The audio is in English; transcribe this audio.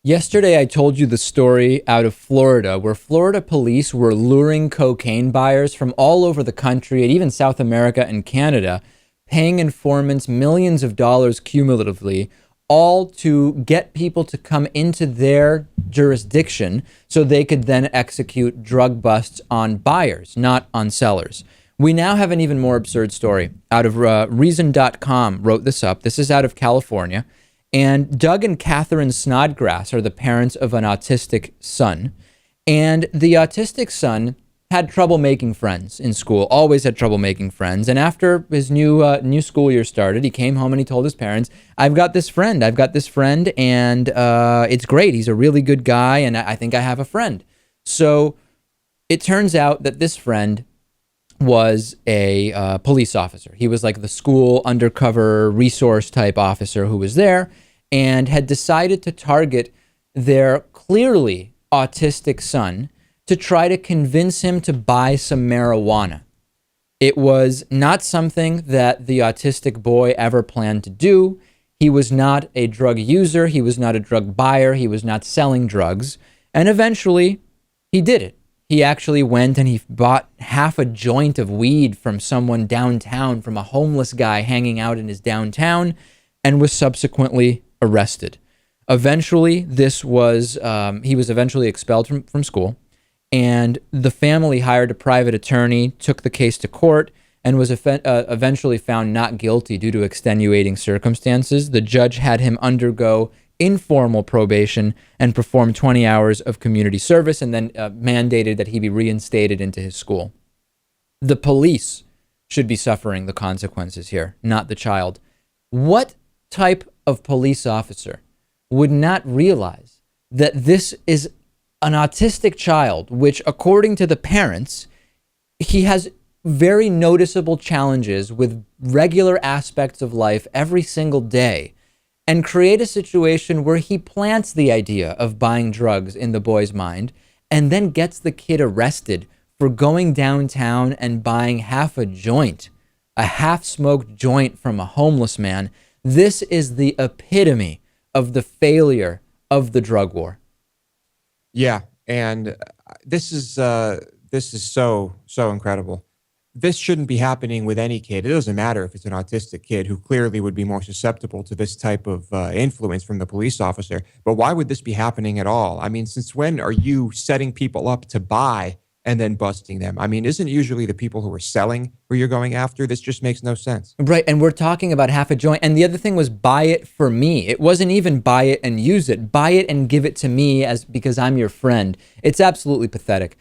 Yesterday, I told you the story out of Florida where Florida police were luring cocaine buyers from all over the country and even South America and Canada, paying informants millions of dollars cumulatively, all to get people to come into their jurisdiction so they could then execute drug busts on buyers, not on sellers. We now have an even more absurd story out of Reason.com wrote this up. This is out of California. And Doug and Catherine Snodgrass are the parents of an autistic son. And the autistic son had trouble making friends in school, always had trouble making friends. And after his new school year started, he came home and he told his parents, I've got this friend, and it's great. He's a really good guy, and I think I have a friend. So it turns out that this friend was a police officer. He was like the school undercover resource type officer who was there and had decided to target their clearly autistic son to try to convince him to buy some marijuana. It was not something that the autistic boy ever planned to do. He was not a drug user. He was not a drug buyer. He was not selling drugs. And eventually, he did it. He actually went and he bought half a joint of weed from someone downtown, from a homeless guy hanging out in his downtown, and was subsequently arrested. Eventually, he was eventually expelled from school, and the family hired a private attorney, took the case to court, and was eventually found not guilty due to extenuating circumstances. The judge had him undergo informal probation and perform 20 hours of community service, and then mandated that he be reinstated into his school. The police should be suffering the consequences here, not the child. What type of police officer would not realize that this is an autistic child, which, according to the parents, he has very noticeable challenges with regular aspects of life every single day, and create a situation where he plants the idea of buying drugs in the boy's mind and then gets the kid arrested for going downtown and buying a half-smoked joint from a homeless man. This is the epitome of the failure of the drug war. Yeah, and this is so incredible. This shouldn't be happening with any kid. It doesn't matter if it's an autistic kid who clearly would be more susceptible to this type of influence from the police officer. But why would this be happening at all? I mean, since when are you setting people up to buy and then busting them? I mean, isn't usually the people who are selling who you're going after? This just makes no sense. Right, and we're talking about half a joint. And the other thing was buy it for me. It wasn't even buy it and use it. Buy it and give it to me because I'm your friend. It's absolutely pathetic.